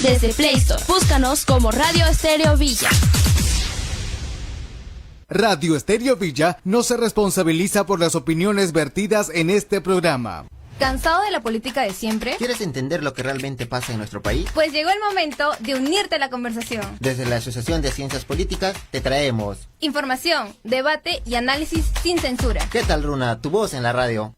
desde Play Store. Búscanos como Radio Estéreo Villa. Radio Estéreo Villa no se responsabiliza por las opiniones vertidas en este programa. ¿Cansado de la política de siempre? ¿Quieres entender lo que realmente pasa en nuestro país? Pues llegó el momento de unirte a la conversación. Desde la Asociación de Ciencias Políticas te traemos información, debate y análisis sin censura. ¿Qué tal, Runa? Tu voz en la radio.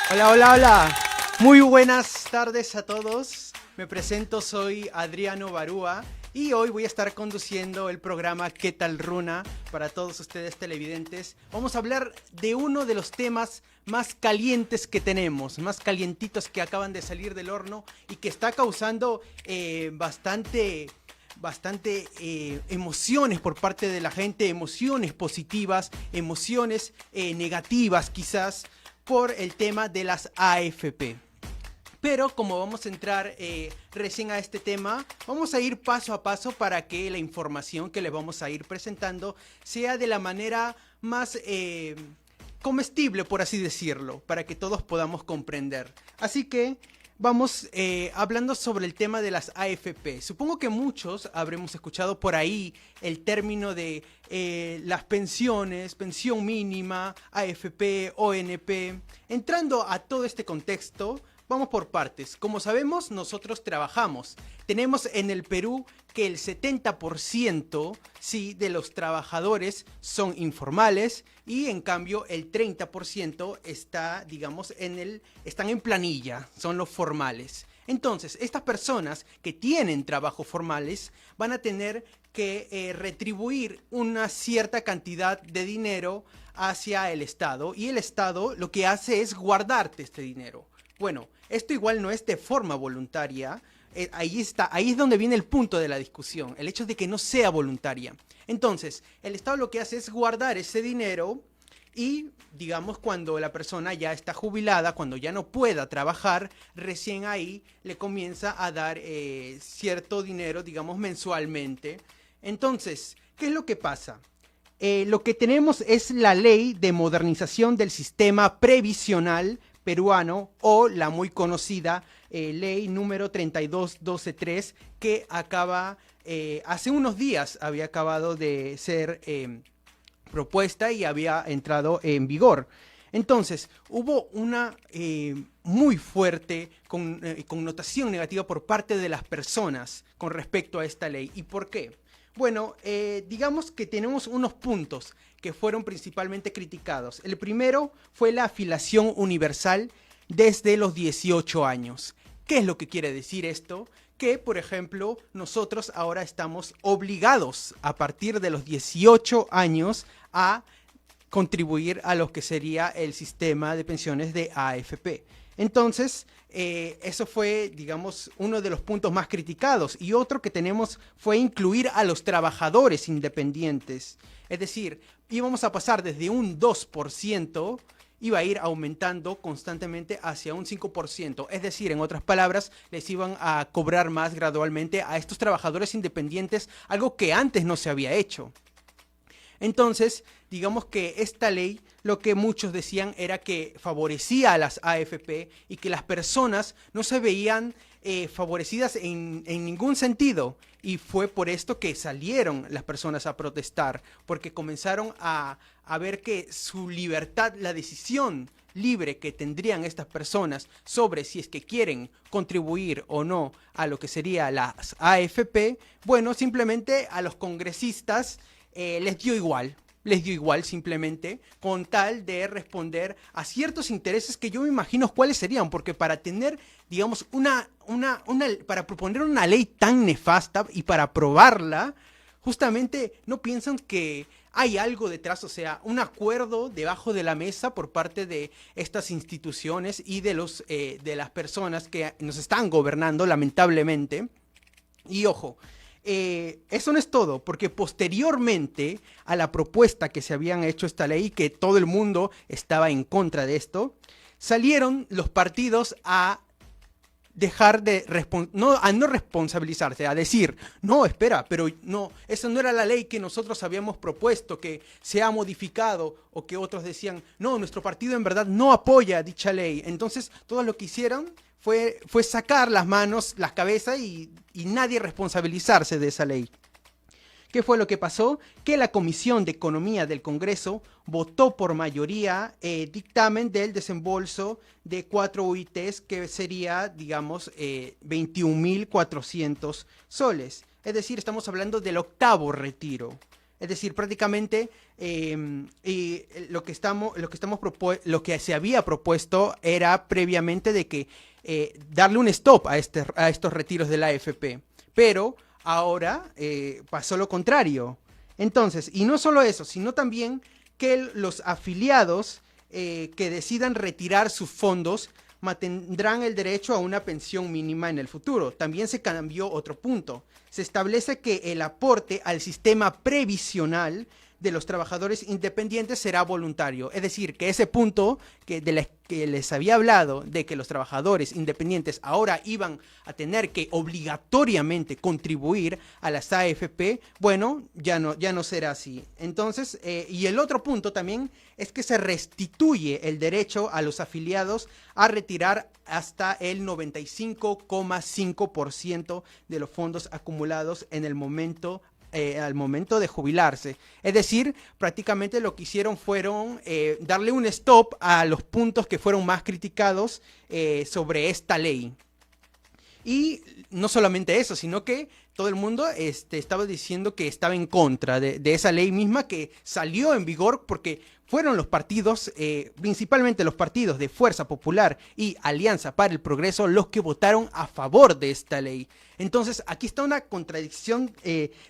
Hola, hola, hola. Muy buenas tardes a todos. Me presento, soy Adriano Barúa y hoy voy a estar conduciendo el programa ¿Qué tal, Runa? Para todos ustedes televidentes. Vamos a hablar de uno de los temas más calientes que tenemos, más calientitos que acaban de salir del horno y que está causando bastante emociones por parte de la gente, emociones positivas, emociones negativas quizás, por el tema de las AFP. Pero como vamos a entrar recién a este tema, vamos a ir paso a paso para que la información que les vamos a ir presentando sea de la manera más comestible, por así decirlo, para que todos podamos comprender. Así que vamos hablando sobre el tema de las AFP. Supongo que muchos habremos escuchado por ahí el término de las pensiones, pensión mínima, AFP, ONP. Entrando a todo este contexto, vamos por partes. Como sabemos, nosotros trabajamos. Tenemos en el Perú que el 70% sí, de los trabajadores son informales y en cambio el 30% está, digamos, están en planilla, son los formales. Entonces, estas personas que tienen trabajos formales van a tener que retribuir una cierta cantidad de dinero hacia el Estado y el Estado lo que hace es guardarte este dinero. Bueno, esto igual no es de forma voluntaria, ahí es donde viene el punto de la discusión, el hecho de que no sea voluntaria. Entonces, el Estado lo que hace es guardar ese dinero y, digamos, cuando la persona ya está jubilada, cuando ya no pueda trabajar, recién ahí le comienza a dar cierto dinero, digamos, mensualmente. Entonces, ¿qué es lo que pasa? Lo que tenemos es la Ley de Modernización del Sistema Previsional Peruano, o la muy conocida ley número 32123, que acaba, hace unos días había acabado de ser propuesta y había entrado en vigor. Entonces, hubo una muy fuerte connotación negativa por parte de las personas con respecto a esta ley. ¿Y por qué? Bueno, digamos que tenemos unos puntos que fueron principalmente criticados. El primero fue la afiliación universal desde los 18 años. ¿Qué es lo que quiere decir esto? Que, por ejemplo, nosotros ahora estamos obligados a partir de los 18 años a contribuir a lo que sería el sistema de pensiones de AFP. Entonces, eso fue, digamos, uno de los puntos más criticados. Y otro que tenemos fue incluir a los trabajadores independientes. Es decir, íbamos a pasar desde un 2%, iba a ir aumentando constantemente hacia un 5%. Es decir, en otras palabras, les iban a cobrar más gradualmente a estos trabajadores independientes, algo que antes no se había hecho. Entonces, digamos que esta ley, lo que muchos decían era que favorecía a las AFP y que las personas no se veían favorecidas en ningún sentido. Y fue por esto que salieron las personas a protestar, porque comenzaron a ver que su libertad, la decisión libre que tendrían estas personas sobre si es que quieren contribuir o no a lo que sería las AFP, bueno, simplemente a los congresistas les dio igual simplemente, con tal de responder a ciertos intereses que yo me imagino cuáles serían, porque para tener, digamos, para proponer una ley tan nefasta y para aprobarla, justamente no piensan que hay algo detrás, o sea, un acuerdo debajo de la mesa por parte de estas instituciones y de las personas que nos están gobernando, lamentablemente. Y ojo, eso no es todo, porque posteriormente a la propuesta que se habían hecho esta ley, que todo el mundo estaba en contra de esto, salieron los partidos a dejar de no responsabilizarse, a decir, no, espera, pero no, esa no era la ley que nosotros habíamos propuesto, que se ha modificado, o que otros decían, no, nuestro partido en verdad no apoya dicha ley. Entonces, todo lo que hicieron fue sacar las manos, las cabezas y nadie responsabilizarse de esa ley. ¿Qué fue lo que pasó? Que la Comisión de Economía del Congreso votó por mayoría dictamen del desembolso de 4 UITs, que sería, digamos, 21.400 soles. Es decir, estamos hablando del 8º retiro. Es decir, prácticamente lo que se había propuesto era previamente de que darle un stop a estos retiros de la AFP. Pero ahora pasó lo contrario. Entonces, y no solo eso, sino también que los afiliados que decidan retirar sus fondos mantendrán el derecho a una pensión mínima en el futuro. También se cambió otro punto. Se establece que el aporte al sistema previsional de los trabajadores independientes será voluntario. Es decir, que ese punto que les había hablado, de que los trabajadores independientes ahora iban a tener que obligatoriamente contribuir a las AFP, bueno, ya no será así. Entonces, y el otro punto también es que se restituye el derecho a los afiliados a retirar hasta el 95,5% de los fondos acumulados en el momento al momento de jubilarse. Es decir, prácticamente lo que hicieron fueron darle un stop a los puntos que fueron más criticados sobre esta ley. Y no solamente eso, sino que todo el mundo estaba diciendo que estaba en contra de esa ley misma, que salió en vigor porque fueron los partidos, principalmente los partidos de Fuerza Popular y Alianza para el Progreso, los que votaron a favor de esta ley. Entonces, aquí está una contradicción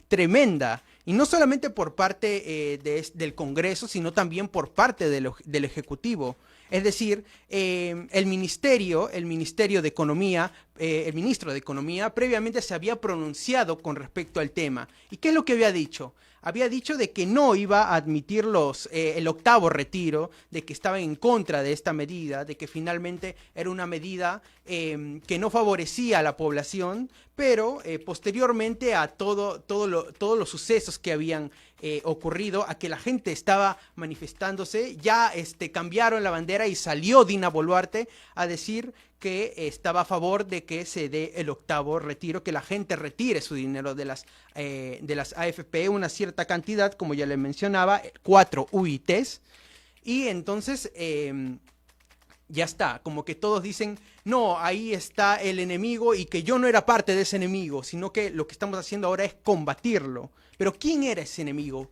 tremenda, y no solamente por parte del Congreso, sino también por parte del Ejecutivo. Es decir, el Ministerio de Economía, el ministro de Economía, previamente se había pronunciado con respecto al tema. ¿Y qué es lo que había dicho? Había dicho de que no iba a admitir el 8º retiro, de que estaba en contra de esta medida, de que finalmente era una medida que no favorecía a la población, pero posteriormente a todos los sucesos que habían ocurrido, a que la gente estaba manifestándose, ya cambiaron la bandera y salió Dina Boluarte a decir que estaba a favor de que se dé el 8º retiro, que la gente retire su dinero de las AFP, una cierta cantidad, como ya le mencionaba, 4 UITs, y entonces ya está, como que todos dicen, no, ahí está el enemigo y que yo no era parte de ese enemigo, sino que lo que estamos haciendo ahora es combatirlo. Pero ¿quién era ese enemigo?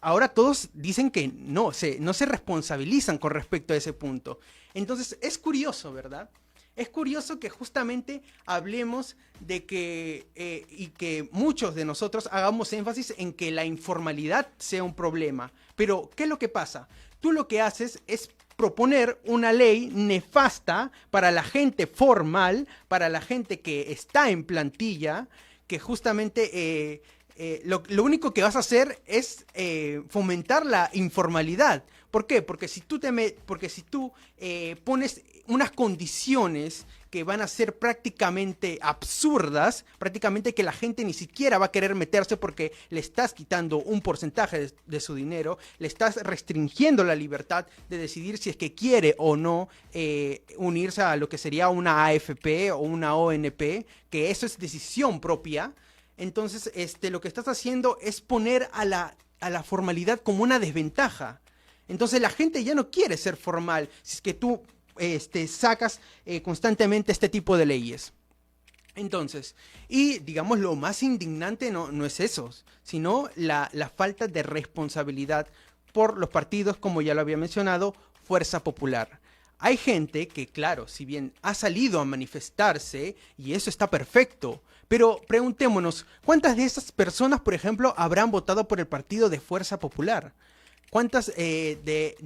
Ahora todos dicen que no se responsabilizan con respecto a ese punto. Entonces es curioso, ¿verdad? Es curioso que justamente hablemos de que, y que muchos de nosotros hagamos énfasis en que la informalidad sea un problema. Pero, ¿qué es lo que pasa? Tú lo que haces es proponer una ley nefasta para la gente formal, para la gente que está en plantilla, que justamente lo único que vas a hacer es fomentar la informalidad. ¿Por qué? Porque si tú pones unas condiciones que van a ser prácticamente absurdas, prácticamente que la gente ni siquiera va a querer meterse porque le estás quitando un porcentaje de su dinero, le estás restringiendo la libertad de decidir si es que quiere o no unirse a lo que sería una AFP o una ONP, que eso es decisión propia. Entonces, lo que estás haciendo es poner a la formalidad como una desventaja. Entonces la gente ya no quiere ser formal si es que tú sacas constantemente este tipo de leyes. Entonces, y digamos lo más indignante no es eso, sino la falta de responsabilidad por los partidos, como ya lo había mencionado, Fuerza Popular. Hay gente que, claro, si bien ha salido a manifestarse, y eso está perfecto, pero preguntémonos, ¿cuántas de esas personas, por ejemplo, habrán votado por el partido de Fuerza Popular? ¿Cuántas de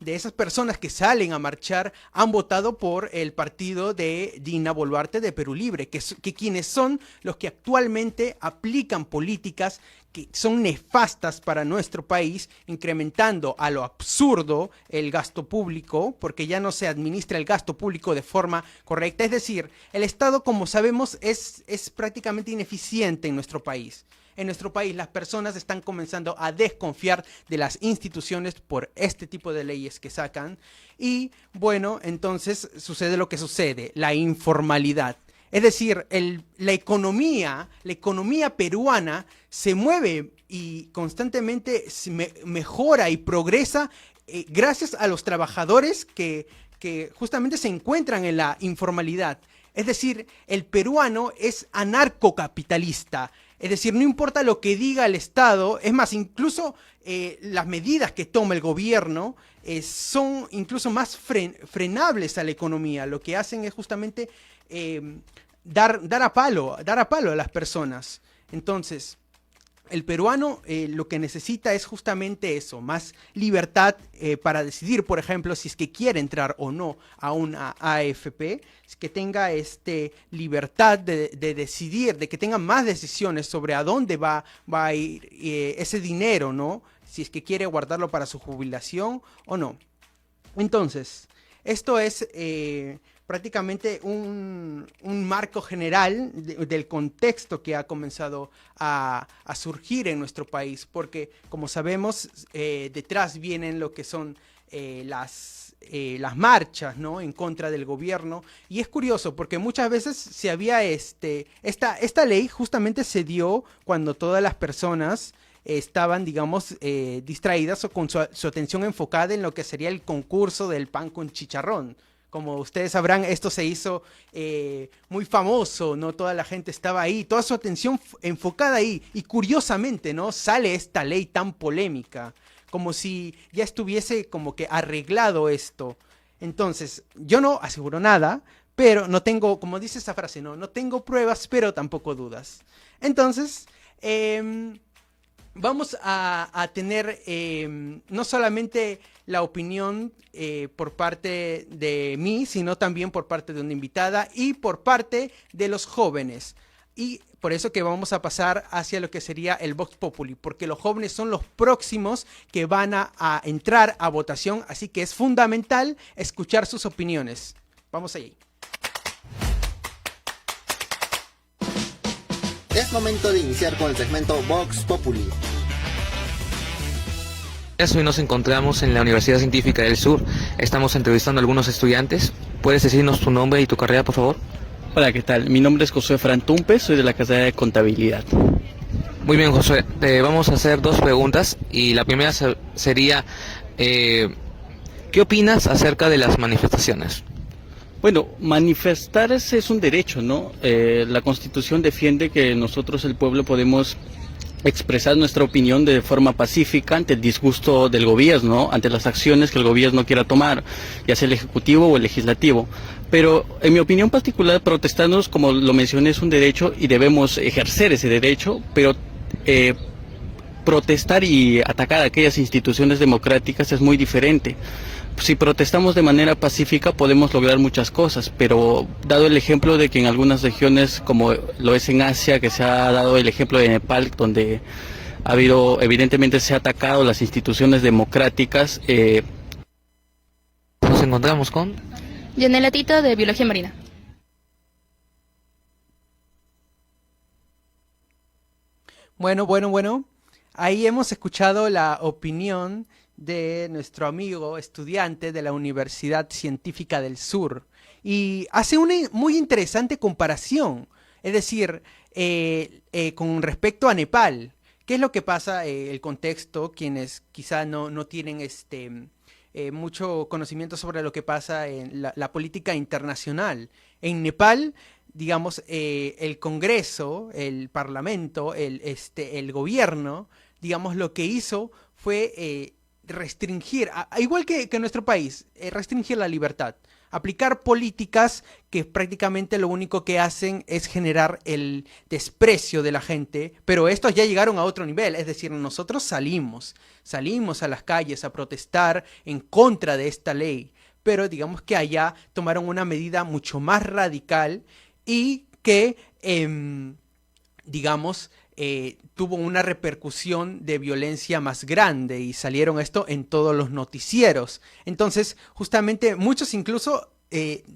esas personas que salen a marchar han votado por el partido de Dina Boluarte de Perú Libre? Que quienes son los que actualmente aplican políticas que son nefastas para nuestro país, incrementando a lo absurdo el gasto público, porque ya no se administra el gasto público de forma correcta. Es decir, el Estado, como sabemos, es prácticamente ineficiente en nuestro país. En nuestro país las personas están comenzando a desconfiar de las instituciones por este tipo de leyes que sacan. Y bueno, entonces sucede lo que sucede, la informalidad. Es decir, la economía peruana se mueve y constantemente mejora y progresa gracias a los trabajadores que justamente se encuentran en la informalidad. Es decir, el peruano es anarcocapitalista. Es decir, no importa lo que diga el Estado, es más, incluso las medidas que toma el gobierno son incluso más frenables a la economía. Lo que hacen es justamente dar a palo a las personas. Entonces, el peruano lo que necesita es justamente eso, más libertad para decidir, por ejemplo, si es que quiere entrar o no a una AFP, que tenga libertad de decidir, de que tenga más decisiones sobre a dónde va a ir ese dinero, ¿no? Si es que quiere guardarlo para su jubilación o no. Entonces, esto es prácticamente un marco general del contexto que ha comenzado a surgir en nuestro país, porque como sabemos, detrás vienen lo que son las marchas, ¿no?, en contra del gobierno. Y es curioso porque muchas veces se había esta ley justamente se dio cuando todas las personas estaban, digamos, distraídas o con su atención enfocada en lo que sería el concurso del pan con chicharrón. Como ustedes sabrán, esto se hizo muy famoso, ¿no? Toda la gente estaba ahí, toda su atención enfocada ahí. Y curiosamente, ¿no?, sale esta ley tan polémica, como si ya estuviese como que arreglado esto. Entonces, yo no aseguro nada, pero no tengo, como dice esa frase, no tengo pruebas, pero tampoco dudas. Entonces, vamos a tener no solamente la opinión por parte de mí, sino también por parte de una invitada y por parte de los jóvenes. Y por eso que vamos a pasar hacia lo que sería el Vox Populi, porque los jóvenes son los próximos que van a entrar a votación, así que es fundamental escuchar sus opiniones. Vamos allí. Es momento de iniciar con el segmento Vox Populi. Hoy nos encontramos en la Universidad Científica del Sur. Estamos entrevistando a algunos estudiantes. ¿Puedes decirnos tu nombre y tu carrera, por favor? Hola, ¿qué tal? Mi nombre es Josué Frantumpe, soy de la carrera de Contabilidad. Muy bien, Josué. Vamos a hacer dos preguntas y la primera sería, ¿qué opinas acerca de las manifestaciones? Bueno, manifestarse es un derecho, ¿no? La Constitución defiende que nosotros, el pueblo, podemos expresar nuestra opinión de forma pacífica ante el disgusto del gobierno, ante las acciones que el gobierno quiera tomar, ya sea el ejecutivo o el legislativo. Pero en mi opinión particular, protestarnos, como lo mencioné, es un derecho y debemos ejercer ese derecho, pero protestar y atacar a aquellas instituciones democráticas es muy diferente. Si protestamos de manera pacífica podemos lograr muchas cosas, pero dado el ejemplo de que en algunas regiones, como lo es en Asia, que se ha dado el ejemplo de Nepal, donde ha habido, evidentemente se ha atacado las instituciones democráticas. Nos encontramos con Yanela Tito, de Biología Marina. Bueno. Ahí hemos escuchado la opinión de nuestro amigo estudiante de la Universidad Científica del Sur. Y hace una muy interesante comparación. Es decir, con respecto a Nepal. ¿Qué es lo que pasa? El contexto, quienes quizá no tienen mucho conocimiento sobre lo que pasa en la política internacional. En Nepal, digamos, el Congreso, el Parlamento, el gobierno, digamos, lo que hizo fue restringir, igual que en nuestro país, restringir la libertad. Aplicar políticas que prácticamente lo único que hacen es generar el desprecio de la gente, pero estos ya llegaron a otro nivel, es decir, nosotros salimos a las calles a protestar en contra de esta ley, pero digamos que allá tomaron una medida mucho más radical y que, digamos, tuvo una repercusión de violencia más grande y salieron esto en todos los noticieros. Entonces, justamente muchos incluso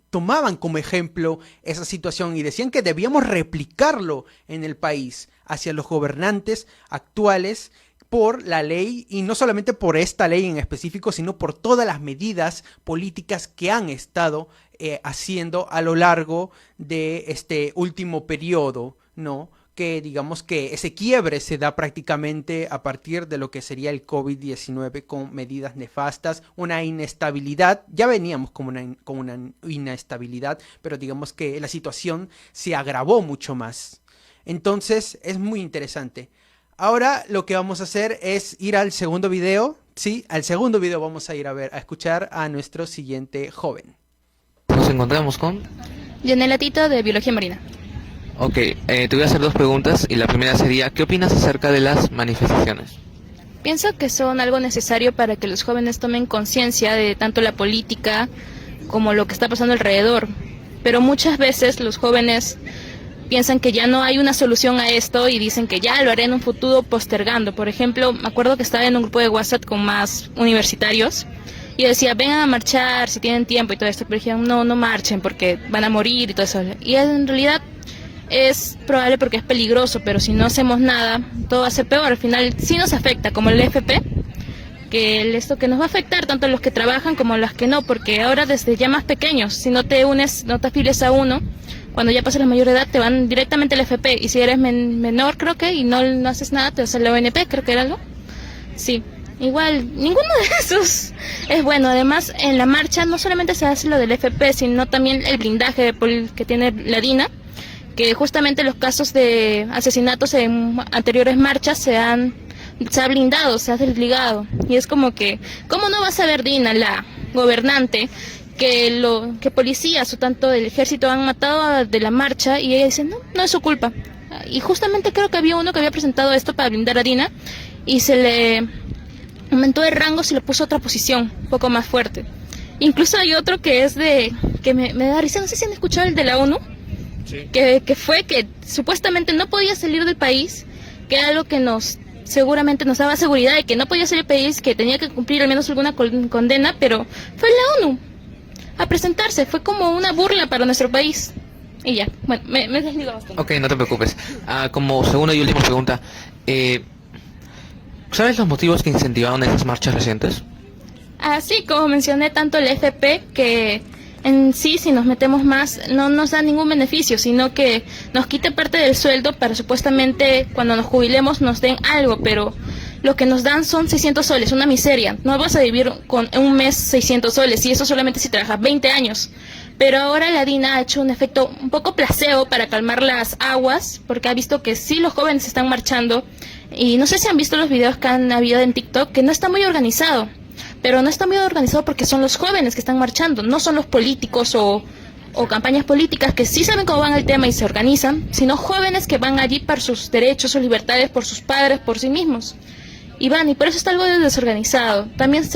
tomaban como ejemplo esa situación y decían que debíamos replicarlo en el país hacia los gobernantes actuales por la ley, y no solamente por esta ley en específico, sino por todas las medidas políticas que han estado haciendo a lo largo de este último periodo, ¿no? Que digamos que ese quiebre se da prácticamente a partir de lo que sería el COVID-19, con medidas nefastas, una inestabilidad. Ya veníamos con una inestabilidad, pero digamos que la situación se agravó mucho más. Entonces es muy interesante. Ahora lo que vamos a hacer es ir al segundo video. Sí, al segundo video vamos a ir a escuchar a nuestro siguiente joven. Nos encontramos con... Yanela Tito, de Biología Marina. Ok, te voy a hacer dos preguntas y la primera sería, ¿qué opinas acerca de las manifestaciones? Pienso que son algo necesario para que los jóvenes tomen conciencia de tanto la política como lo que está pasando alrededor. Pero muchas veces los jóvenes piensan que ya no hay una solución a esto y dicen que ya lo haré en un futuro, postergando. Por ejemplo, me acuerdo que estaba en un grupo de WhatsApp con más universitarios y decía, vengan a marchar si tienen tiempo y todo esto, pero dijeron, no marchen porque van a morir y todo eso. Y en realidad es probable porque es peligroso, pero si no hacemos nada, todo va a ser peor. Al final sí nos afecta, como el FP, que esto que nos va a afectar tanto a los que trabajan como a los que no, porque ahora desde ya más pequeños, si no te unes, no te afilies a uno, cuando ya pasas la mayor edad te van directamente al FP, y si eres menor creo que, y no haces nada, te vas a la ONP, creo que era algo. Sí, igual, ninguno de esos es bueno. Además, en la marcha no solamente se hace lo del FP, sino también el blindaje que tiene la DINA, que justamente los casos de asesinatos en anteriores marchas se ha blindado, se ha desligado. Y es como que, ¿cómo no va a saber Dina, la gobernante, que policías o tanto del ejército han matado de la marcha? Y ella dice, no es su culpa. Y justamente creo que había uno que había presentado esto para blindar a Dina y se le aumentó de rango, se le puso otra posición, un poco más fuerte. Incluso hay otro que es que me da risa, no sé si han escuchado el de la ONU, sí. que fue que supuestamente no podía salir del país, que era algo que seguramente nos daba seguridad de que no podía salir del país, que tenía que cumplir al menos alguna condena, pero fue la ONU a presentarse, fue como una burla para nuestro país. Y ya, bueno, me desligo bastante. Ok, no te preocupes. Como segunda y última pregunta, ¿sabes los motivos que incentivaron esas marchas recientes? Sí, como mencioné, tanto el FP, que en sí, si nos metemos más, no nos da ningún beneficio, sino que nos quita parte del sueldo para supuestamente cuando nos jubilemos nos den algo, pero lo que nos dan son 600 soles, una miseria. No vas a vivir con un mes 600 soles, y eso solamente si trabajas 20 años. Pero ahora la DINA ha hecho un efecto un poco placebo para calmar las aguas, porque ha visto que sí los jóvenes están marchando, y no sé si han visto los videos que han habido en TikTok, que no está muy organizado. Pero no está muy organizado porque son los jóvenes que están marchando, no son los políticos o campañas políticas que sí saben cómo van el tema y se organizan, sino jóvenes que van allí por sus derechos, sus libertades, por sus padres, por sí mismos. Y por eso está algo desorganizado. También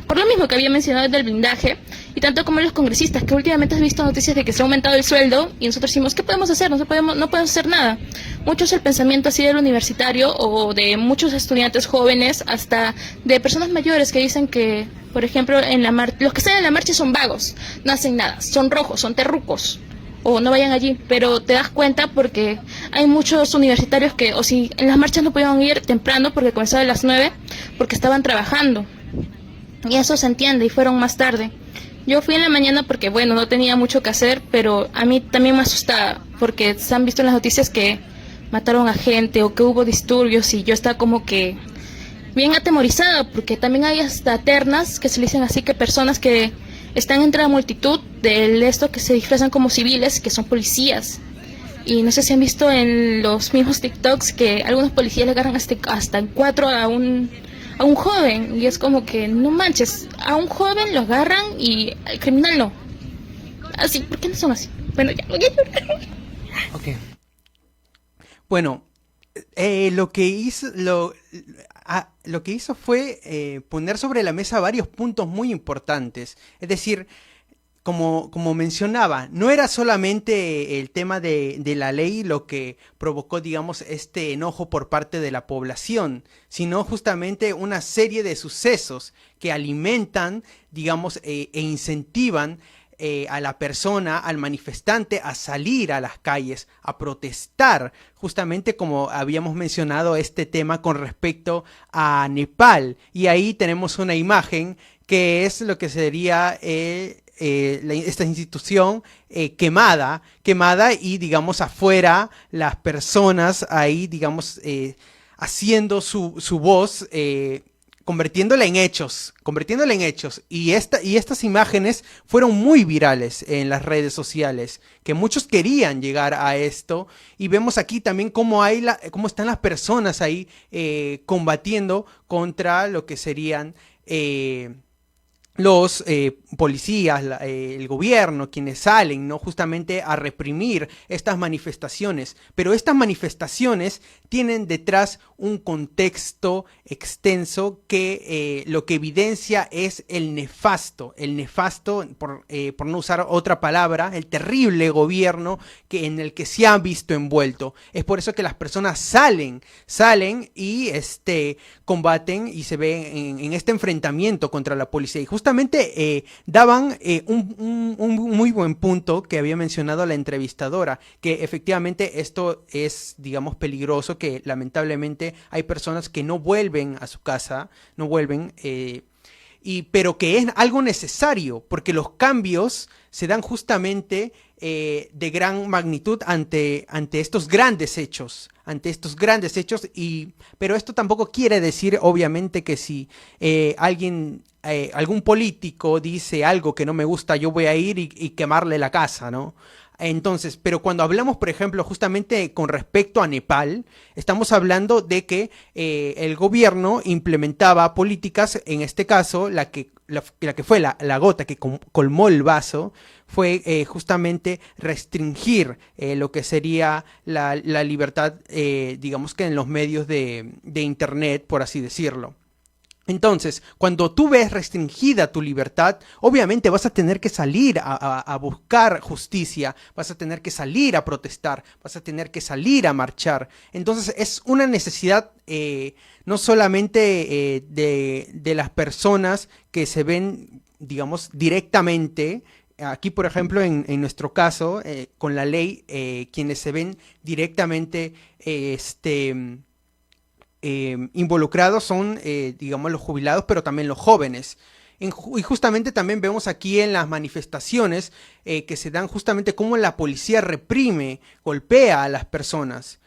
por lo mismo que había mencionado del blindaje, y tanto como los congresistas, que últimamente has visto noticias de que se ha aumentado el sueldo, y nosotros decimos, ¿qué podemos hacer? No podemos hacer nada. Muchos el pensamiento así del universitario, o de muchos estudiantes jóvenes, hasta de personas mayores que dicen que, por ejemplo, los que están en la marcha son vagos, no hacen nada, son rojos, son terrucos, o no vayan allí. Pero te das cuenta porque hay muchos universitarios que, o si en las marchas no pudieron ir temprano porque comenzaba a las 9, porque estaban trabajando, y eso se entiende, y fueron más tarde. Yo fui en la mañana porque, bueno, no tenía mucho que hacer, pero a mí también me asustaba, porque se han visto en las noticias que mataron a gente o que hubo disturbios, y yo estaba como que bien atemorizada, porque también hay hasta ternas que se le dicen así, que personas que están entre la multitud de esto, que se disfrazan como civiles, que son policías. Y no sé si han visto en los mismos TikToks que algunos policías le agarran hasta en 4 a un joven, y es como que no manches, a un joven lo agarran y al criminal no. Así, ¿por qué no son así? Bueno, ya. Ok. Bueno, lo que hizo fue poner sobre la mesa varios puntos muy importantes. Es decir, como mencionaba, no era solamente el tema de la ley lo que provocó, digamos, este enojo por parte de la población, sino justamente una serie de sucesos que alimentan, digamos, e incentivan a la persona, al manifestante, a salir a las calles, a protestar, justamente como habíamos mencionado este tema con respecto a Nepal. Y ahí tenemos una imagen que es lo que sería esta institución quemada y, digamos, afuera las personas ahí, digamos, haciendo su voz, convirtiéndola en hechos. Y estas imágenes fueron muy virales en las redes sociales, que muchos querían llegar a esto, y vemos aquí también cómo están las personas ahí combatiendo contra lo que serían los policías, el gobierno, quienes salen, ¿no?, justamente a reprimir estas manifestaciones. Pero estas manifestaciones tienen detrás un contexto extenso que lo que evidencia es el nefasto, por no usar otra palabra, el terrible gobierno en el que se ha visto envuelto. Es por eso que las personas salen y combaten y se ven en este enfrentamiento contra la policía. Y justamente daban un muy buen punto que había mencionado la entrevistadora, que efectivamente esto es, digamos, peligroso, que lamentablemente hay personas que no vuelven a su casa, pero que es algo necesario, porque los cambios se dan justamente de gran magnitud ante estos grandes hechos, pero esto tampoco quiere decir, obviamente, que si algún político dice algo que no me gusta, yo voy a ir y quemarle la casa, ¿no? Entonces, pero cuando hablamos, por ejemplo, justamente con respecto a Nepal, estamos hablando de que el gobierno implementaba políticas, en este caso, la que fue la gota que colmó el vaso, fue justamente restringir lo que sería la libertad, digamos que en los medios de internet, por así decirlo. Entonces, cuando tú ves restringida tu libertad, obviamente vas a tener que salir a buscar justicia, vas a tener que salir a protestar, vas a tener que salir a marchar. Entonces, es una necesidad no solamente de las personas que se ven, digamos, directamente. Aquí, por ejemplo, en nuestro caso, con la ley, quienes se ven directamente involucrados son, digamos, los jubilados, pero también los jóvenes. Y justamente también vemos aquí en las manifestaciones que se dan justamente cómo la policía reprime, golpea a las personas,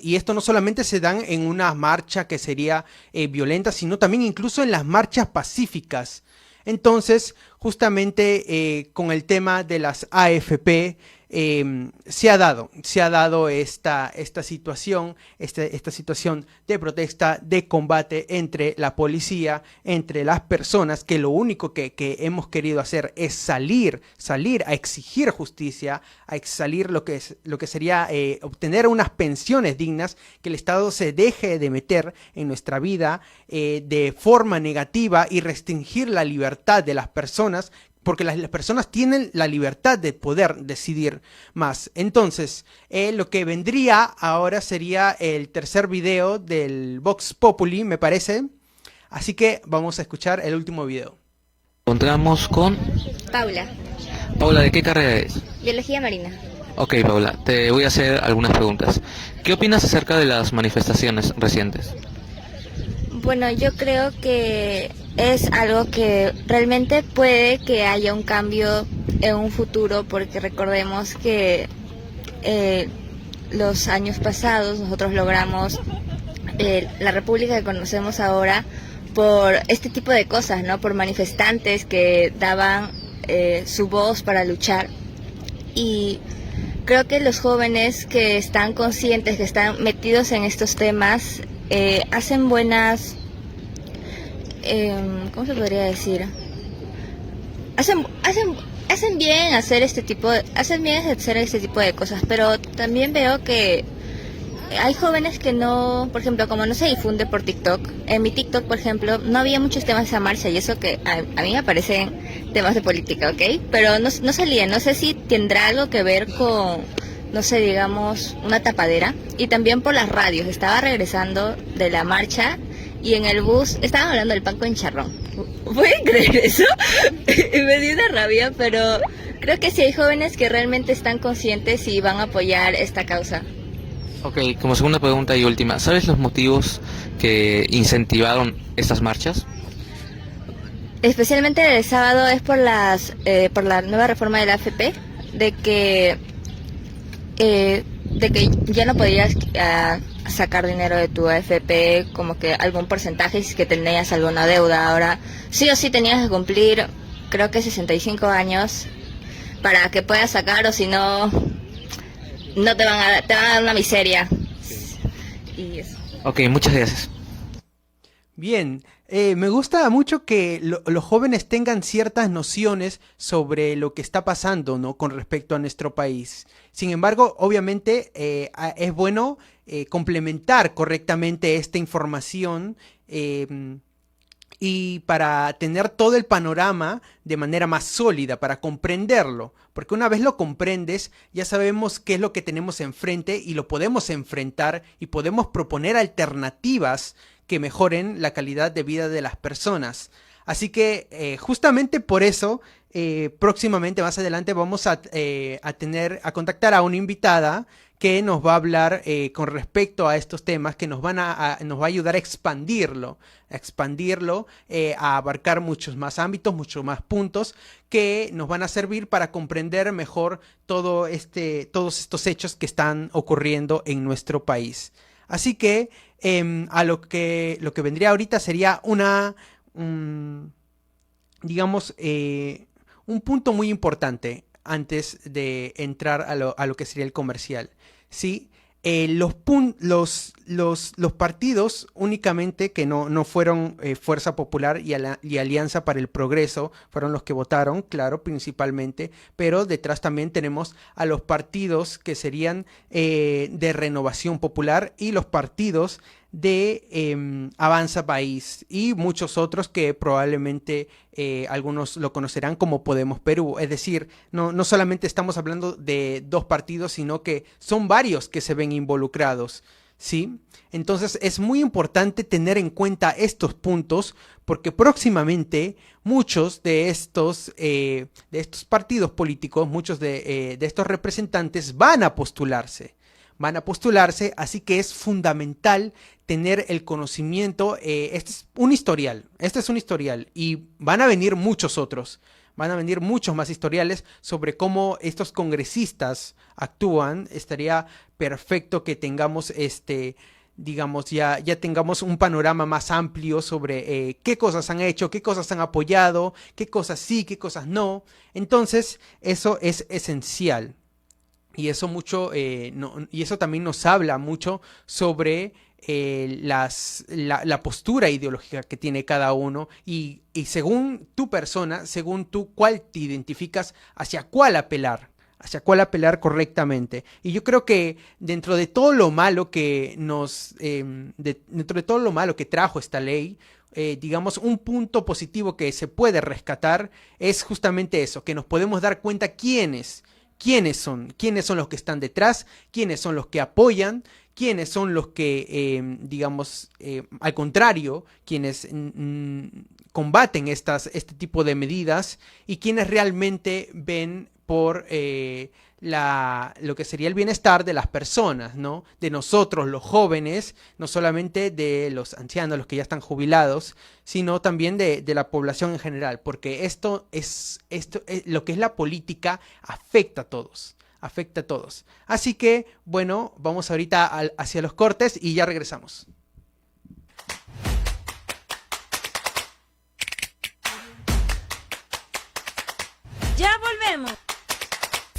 y esto no solamente se dan en una marcha que sería violenta, sino también incluso en las marchas pacíficas. Entonces, justamente con el tema de las AFP, se ha dado esta situación de protesta, de combate entre la policía, entre las personas, que lo único que hemos querido hacer es salir a exigir justicia, a salir lo que sería obtener unas pensiones dignas, que el Estado se deje de meter en nuestra vida de forma negativa y restringir la libertad de las personas, porque las personas tienen la libertad de poder decidir más. Entonces, lo que vendría ahora sería el tercer video del Vox Populi, me parece. Así que vamos a escuchar el último video. Encontramos con Paula, Paula. ¿De qué carrera es? biología marina. Ok, Paula, te voy a hacer algunas preguntas. ¿Qué opinas acerca de las manifestaciones recientes? Bueno, yo creo que es algo que realmente puede que haya un cambio en un futuro, porque recordemos que los años pasados nosotros logramos la república que conocemos ahora por este tipo de cosas, ¿no? Por manifestantes que daban su voz para luchar. Y creo que los jóvenes que están conscientes, que están metidos en estos temas, hacen buenas, ¿cómo se podría decir? Hacen bien hacer este tipo de cosas, pero también veo que hay jóvenes que no, por ejemplo, como no se difunde por TikTok. En mi TikTok, por ejemplo, no había muchos temas de esa marcha, y eso que a mí me parecen temas de política, ¿ok? Pero no salía, no sé si tendrá algo que ver con, no sé, digamos, una tapadera. Y también por las radios, estaba regresando de la marcha y en el bus estaban hablando del pan con charrón. ¿Pueden creer eso? Y me dio una rabia, pero creo que sí hay jóvenes que realmente están conscientes y van a apoyar esta causa. Ok, como segunda pregunta y última, ¿sabes los motivos que incentivaron estas marchas? Especialmente el sábado es por la nueva reforma de la AFP, de que ya no podías sacar dinero de tu AFP, como que algún porcentaje si es que tenías alguna deuda. Ahora sí o sí tenías que cumplir, creo que 65 años para que puedas sacar, o si no, no te van a dar una miseria. Y eso. Ok, muchas gracias. Bien, me gusta mucho que los jóvenes tengan ciertas nociones sobre lo que está pasando, ¿no?, con respecto a nuestro país. Sin embargo, obviamente es bueno complementar correctamente esta información y para tener todo el panorama de manera más sólida, para comprenderlo. Porque una vez lo comprendes, ya sabemos qué es lo que tenemos enfrente y lo podemos enfrentar y podemos proponer alternativas que mejoren la calidad de vida de las personas. Así que justamente por eso próximamente, más adelante, vamos a contactar a una invitada que nos va a hablar con respecto a estos temas, que nos va a ayudar a expandirlo, a abarcar muchos más ámbitos, muchos más puntos que nos van a servir para comprender mejor todos estos hechos que están ocurriendo en nuestro país. Así que a lo que vendría ahorita sería digamos, un punto muy importante antes de entrar a lo que sería el comercial, ¿sí? Los partidos únicamente que no fueron Fuerza Popular y Alianza para el Progreso fueron los que votaron, claro, principalmente, pero detrás también tenemos a los partidos que serían de Renovación Popular y los partidos de Avanza País y muchos otros que probablemente algunos lo conocerán como Podemos Perú. Es decir, no solamente estamos hablando de dos partidos, sino que son varios que se ven involucrados, ¿sí? Entonces es muy importante tener en cuenta estos puntos porque próximamente muchos de estos partidos políticos, muchos de estos representantes van a postularse, así que es fundamental tener el conocimiento. Este es un historial y van a venir muchos más historiales sobre cómo estos congresistas actúan. Estaría perfecto que tengamos digamos, ya tengamos un panorama más amplio sobre qué cosas han hecho, qué cosas han apoyado, qué cosas sí, qué cosas no. Entonces, eso es esencial. Y eso y eso también nos habla mucho sobre la postura ideológica que tiene cada uno y según tu persona, según tú cuál te identificas, hacia cuál apelar correctamente. Y yo creo que dentro de todo lo malo que dentro de todo lo malo que trajo esta ley, digamos, un punto positivo que se puede rescatar es justamente eso, que nos podemos dar cuenta quiénes son los que están detrás, quiénes son los que apoyan, quiénes son los que, digamos, al contrario, quienes combaten este tipo de medidas y quienes realmente ven por lo que sería el bienestar de las personas, ¿no? De nosotros, los jóvenes, no solamente de los ancianos, los que ya están jubilados, sino también de la población en general, porque esto lo que es la política afecta a todos. Así que, bueno, vamos ahorita hacia los cortes y ya regresamos. Ya volvemos.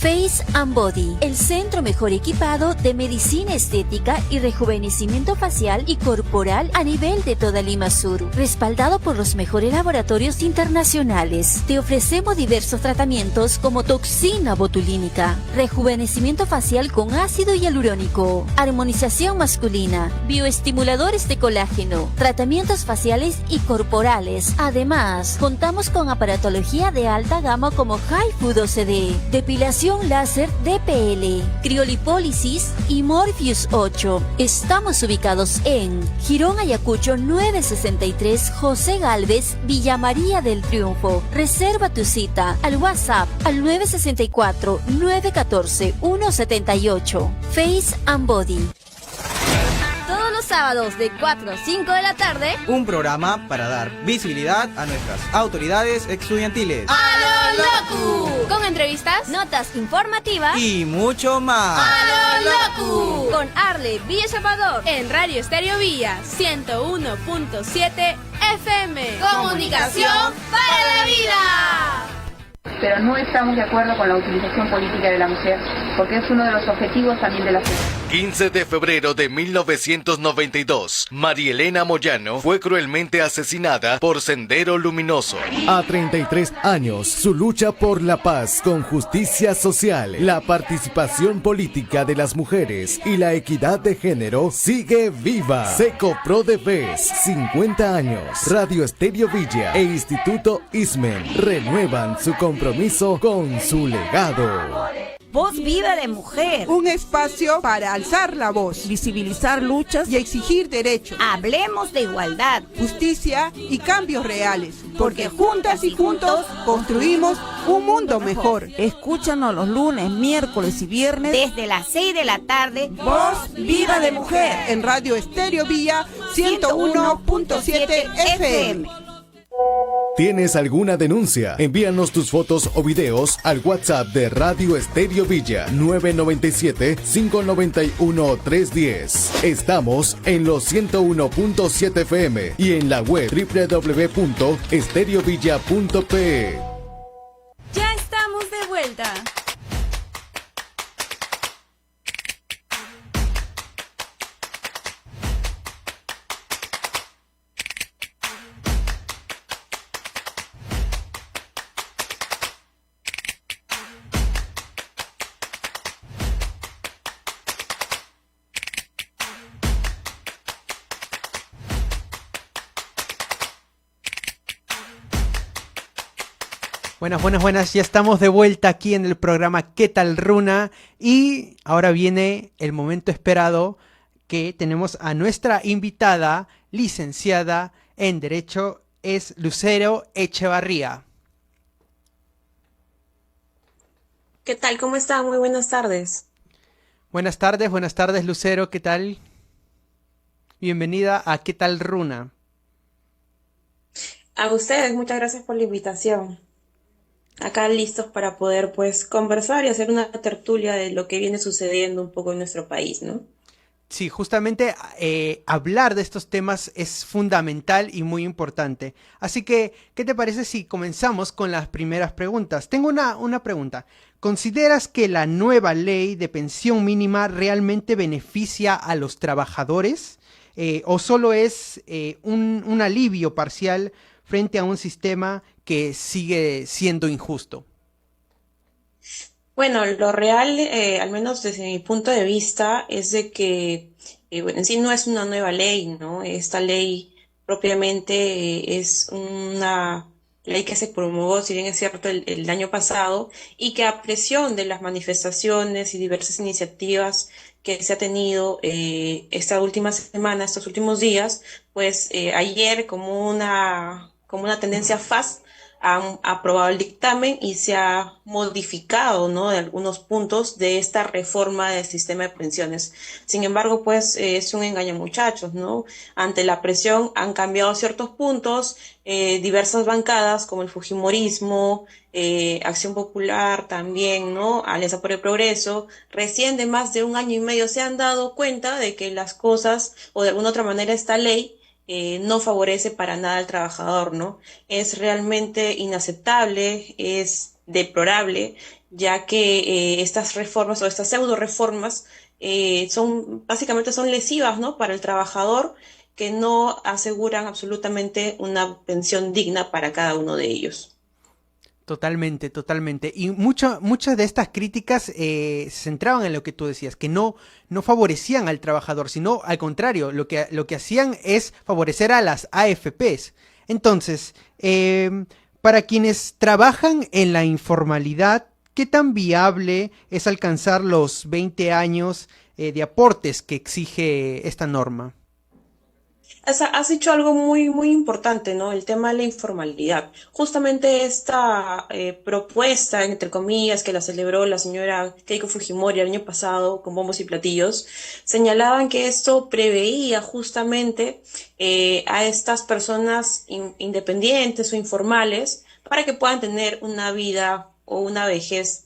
Face and Body, el centro mejor equipado de medicina estética y rejuvenecimiento facial y corporal a nivel de toda Lima Sur, respaldado por los mejores laboratorios internacionales. Te ofrecemos diversos tratamientos como toxina botulínica, rejuvenecimiento facial con ácido hialurónico, armonización masculina, bioestimuladores de colágeno, tratamientos faciales y corporales. Además, contamos con aparatología de alta gama como HIFU 12D, depilación láser DPL, criolipólisis y Morpheus 8. Estamos ubicados en Girón Ayacucho 963 José Gálvez, Villa María del Triunfo. Reserva tu cita al WhatsApp al 964-914-178. Face and Body. Todos los sábados de 4 a 5 de la tarde, un programa para dar visibilidad a nuestras autoridades estudiantiles. ¡A lo loco! Con entrevistas, notas informativas Y mucho más. ¡A lo loco! Con Arle Villa Salvador en Radio Estéreo Villa 101.7 FM. Comunicación para la vida. Pero no estamos de acuerdo con la utilización política de la mujer, porque es uno de los objetivos también de la sociedad. 15 de febrero de 1992, María Elena Moyano fue cruelmente asesinada por Sendero Luminoso. A 33 años, su lucha por la paz con justicia social, la participación política de las mujeres y la equidad de género sigue viva. Seco Pro de Vez, 50 años. Radio Estéreo Villa e Instituto Ismen renuevan su compromiso con su legado. Voz Viva de Mujer. Un espacio para alzar la voz, visibilizar luchas y exigir derechos. Hablemos de igualdad, justicia y cambios reales, porque juntas y juntos construimos un mundo mejor. Escúchanos los lunes, miércoles y viernes desde las 6 de la tarde. Voz Viva de Mujer en Radio Estéreo Villa 101.7 FM. ¿Tienes alguna denuncia? Envíanos tus fotos o videos al WhatsApp de Radio Estéreo Villa 997-591-310. Estamos en los 101.7 FM y en la web www.estereovilla.pe. Ya estamos de vuelta. Buenas, ya estamos de vuelta aquí en el programa ¿Qué tal Runa? Y ahora viene el momento esperado que tenemos a nuestra invitada, licenciada en Derecho, es Lucero Echevarría. ¿Qué tal? ¿Cómo están? Muy buenas tardes. Buenas tardes Lucero, ¿qué tal? Bienvenida a ¿Qué tal Runa? A ustedes, muchas gracias por la invitación. Acá listos para poder pues conversar y hacer una tertulia de lo que viene sucediendo un poco en nuestro país, ¿no? Sí, justamente hablar de estos temas es fundamental y muy importante. Así que, ¿qué te parece si comenzamos con las primeras preguntas? Tengo una pregunta. ¿Consideras que la nueva ley de pensión mínima realmente beneficia a los trabajadores? ¿O solo es un alivio parcial frente a un sistema que sigue siendo injusto? Bueno, lo real, al menos desde mi punto de vista, es de que bueno, en sí no es una nueva ley, ¿no? Esta ley propiamente es una ley que se promulgó, si bien es cierto, el año pasado, y que a presión de las manifestaciones y diversas iniciativas que se ha tenido esta última semana, estos últimos días, pues ayer como una tendencia fast han aprobado el dictamen y se ha modificado, ¿no?, de algunos puntos de esta reforma del sistema de pensiones. Sin embargo, pues es un engaño, muchachos, ¿no? Ante la presión han cambiado ciertos puntos, diversas bancadas como el Fujimorismo, Acción Popular también, ¿no?, Alianza por el Progreso, recién de más de un año y medio se han dado cuenta de que las cosas, o de alguna otra manera esta ley, no favorece para nada al trabajador, ¿no? Es realmente inaceptable, es deplorable, ya que estas reformas o estas pseudo reformas básicamente son lesivas, ¿no? Para el trabajador, que no aseguran absolutamente una pensión digna para cada uno de ellos. Totalmente, totalmente. Y muchas de estas críticas se centraban en lo que tú decías, que no favorecían al trabajador, sino al contrario, lo que hacían es favorecer a las AFPs. Entonces, para quienes trabajan en la informalidad, ¿qué tan viable es alcanzar los 20 años de aportes que exige esta norma? Has dicho algo muy, muy importante, ¿no? El tema de la informalidad. Justamente esta propuesta, entre comillas, que la celebró la señora Keiko Fujimori el año pasado con bombos y platillos, señalaban que esto preveía justamente a estas personas independientes o informales para que puedan tener una vida o una vejez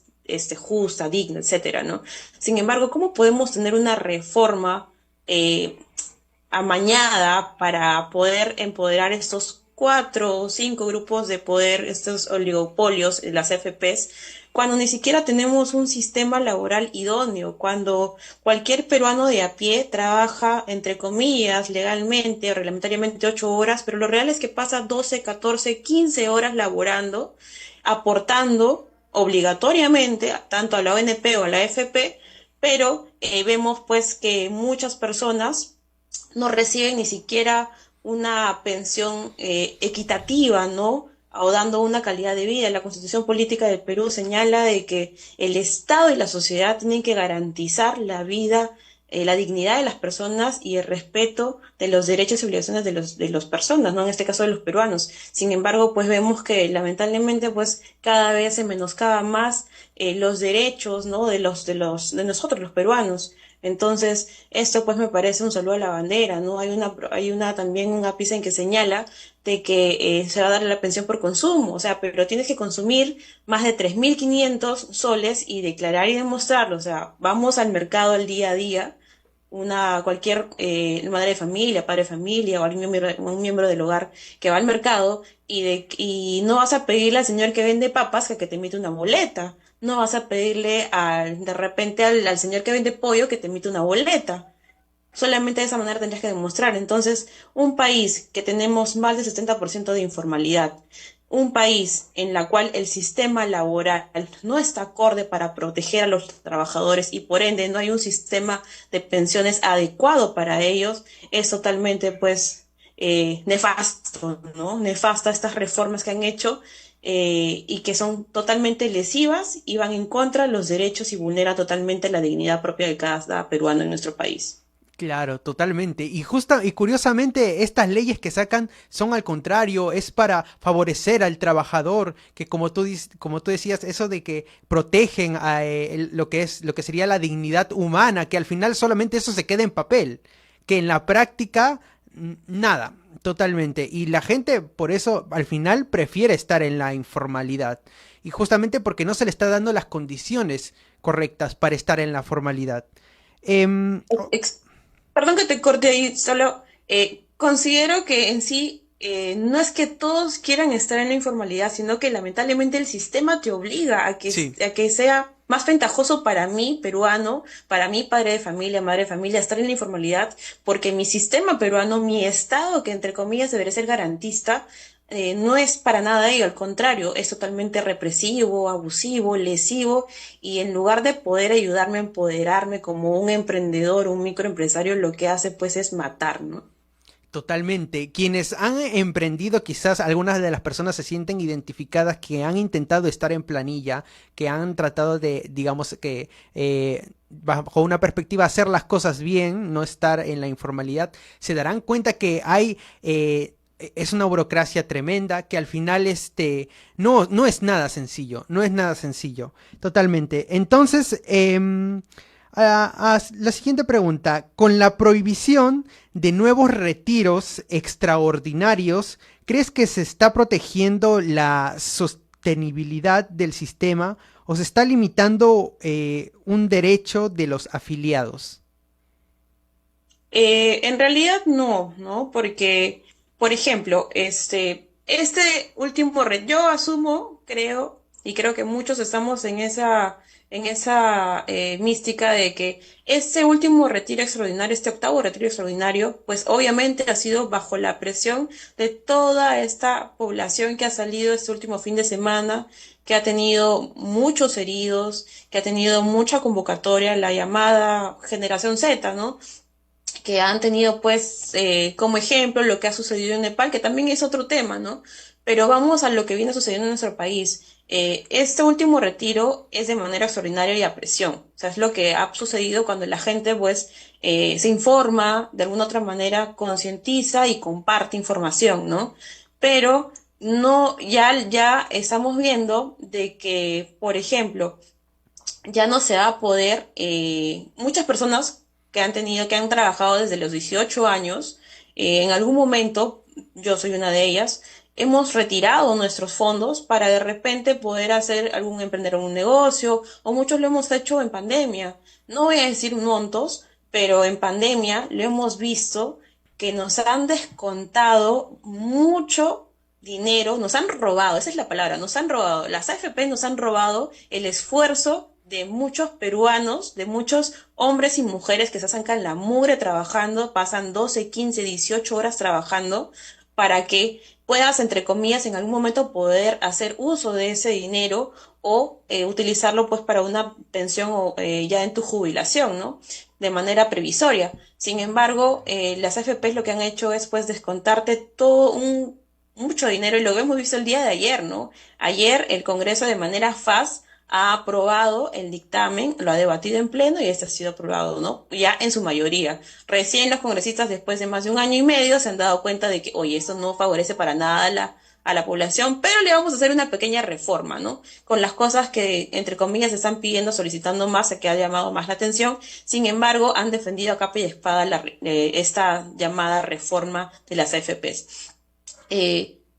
justa, digna, etcétera, ¿no? Sin embargo, ¿cómo podemos tener una reforma amañada para poder empoderar estos 4 o 5 grupos de poder, estos oligopolios, las FPs, cuando ni siquiera tenemos un sistema laboral idóneo, cuando cualquier peruano de a pie trabaja, entre comillas, legalmente o reglamentariamente 8 horas, pero lo real es que pasa 12, 14, 15 horas laborando, aportando obligatoriamente tanto a la ONP o a la FP, pero vemos pues que muchas personas no reciben ni siquiera una pensión equitativa, ¿no? O dando una calidad de vida. La Constitución Política del Perú señala de que el Estado y la sociedad tienen que garantizar la vida, la dignidad de las personas y el respeto de los derechos y obligaciones de las personas, ¿no? En este caso de los peruanos. Sin embargo, pues vemos que lamentablemente pues cada vez se menoscaba más los derechos, ¿no? de nosotros los peruanos. Entonces, esto pues me parece un saludo a la bandera, ¿no? Hay también un ápice en que señala de que se va a dar la pensión por consumo, o sea, pero tienes que consumir más de 3.500 soles y declarar y demostrarlo, o sea, vamos al mercado al día a día, cualquier madre de familia, padre de familia o un miembro del hogar que va al mercado y no vas a pedirle al señor que vende papas que te emite una boleta. No vas a pedirle de repente al señor que vende pollo que te emite una boleta. Solamente de esa manera tendrías que demostrar. Entonces, un país que tenemos más del 70% de informalidad, un país en la cual el sistema laboral no está acorde para proteger a los trabajadores y por ende no hay un sistema de pensiones adecuado para ellos, es totalmente pues nefasto, ¿no? Nefasta estas reformas que han hecho y que son totalmente lesivas y van en contra de los derechos y vulneran totalmente la dignidad propia de cada peruano en nuestro país. Claro, totalmente. Y curiosamente estas leyes que sacan son al contrario, es para favorecer al trabajador, que como tú decías, eso de que protegen a lo que sería la dignidad humana, que al final solamente eso se queda en papel, que en la práctica nada, totalmente. Y la gente por eso al final prefiere estar en la informalidad. Y justamente porque no se le está dando las condiciones correctas para estar en la formalidad. Perdón que te corte ahí, solo considero que en sí no es que todos quieran estar en la informalidad, sino que lamentablemente el sistema te obliga a que sea más ventajoso para mí, peruano, para mí, padre de familia, madre de familia, estar en la informalidad, porque mi sistema peruano, mi Estado, que entre comillas debería ser garantista, no es para nada ello, al contrario, es totalmente represivo, abusivo, lesivo, y en lugar de poder ayudarme a empoderarme como un emprendedor, un microempresario, lo que hace pues es matar, ¿no? Totalmente. Quienes han emprendido, quizás algunas de las personas se sienten identificadas, que han intentado estar en planilla, que han tratado de, digamos que bajo una perspectiva hacer las cosas bien, no estar en la informalidad, se darán cuenta que hay es una burocracia tremenda, que al final no es nada sencillo, totalmente. Entonces, a la siguiente pregunta: con la prohibición de nuevos retiros extraordinarios, ¿crees que se está protegiendo la sostenibilidad del sistema o se está limitando un derecho de los afiliados? En realidad no, porque, por ejemplo, este último yo asumo, creo, Y creo que muchos estamos en esa mística de que este último retiro extraordinario, este octavo retiro extraordinario, pues obviamente ha sido bajo la presión de toda esta población que ha salido este último fin de semana, que ha tenido muchos heridos, que ha tenido mucha convocatoria, la llamada generación Z, ¿no? Que han tenido pues como ejemplo lo que ha sucedido en Nepal, que también es otro tema, ¿no? Pero vamos a lo que viene sucediendo en nuestro país. Este último retiro es de manera extraordinaria y a presión. O sea, es lo que ha sucedido cuando la gente pues se informa, de alguna otra manera concientiza y comparte información, ¿no? Pero no, ya estamos viendo de que, por ejemplo, ya no se va a poder, muchas personas que han trabajado desde los 18 años, en algún momento, yo soy una de ellas, hemos retirado nuestros fondos para de repente poder hacer emprender algún negocio, o muchos lo hemos hecho en pandemia. No voy a decir montos, pero en pandemia lo hemos visto que nos han descontado mucho dinero, nos han robado, esa es la palabra, nos han robado, las AFP nos han robado el esfuerzo de muchos peruanos, de muchos hombres y mujeres que se sacan la mugre trabajando, pasan 12, 15, 18 horas trabajando para que puedas, entre comillas, en algún momento poder hacer uso de ese dinero o utilizarlo pues para una pensión o ya en tu jubilación, ¿no? De manera previsoria. Sin embargo, las AFP lo que han hecho es pues descontarte mucho dinero, y lo hemos visto el día de ayer, ¿no? Ayer el Congreso de manera fast ha aprobado el dictamen, lo ha debatido en pleno y este ha sido aprobado, ¿no? Ya en su mayoría. Recién los congresistas, después de más de 1 año y medio, se han dado cuenta de que, oye, esto no favorece para nada a la población, pero le vamos a hacer una pequeña reforma, ¿no? Con las cosas que, entre comillas, se están pidiendo, solicitando más, que ha llamado más la atención. Sin embargo, han defendido a capa y espada esta llamada reforma de las AFPs.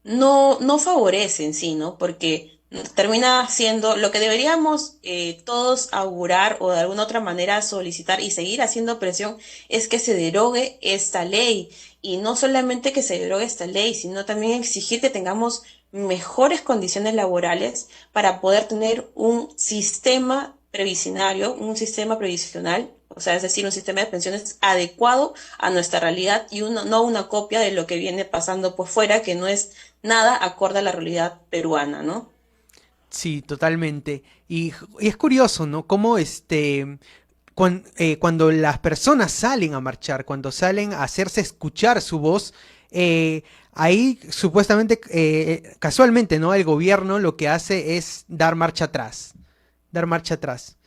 No favorece en sí, ¿no? Porque termina siendo lo que deberíamos todos augurar o de alguna otra manera solicitar y seguir haciendo presión, es que se derogue esta ley. Y no solamente que se derogue esta ley, sino también exigir que tengamos mejores condiciones laborales para poder tener un sistema previsionario, un sistema previsional, o sea, es decir, un sistema de pensiones adecuado a nuestra realidad y no una copia de lo que viene pasando por fuera, que no es nada acorde a la realidad peruana, ¿no? Sí, totalmente. Y es curioso, ¿no? Cómo cuando las personas salen a marchar, cuando salen a hacerse escuchar su voz, ahí supuestamente, casualmente, ¿no? El gobierno lo que hace es dar marcha atrás. Dar marcha atrás.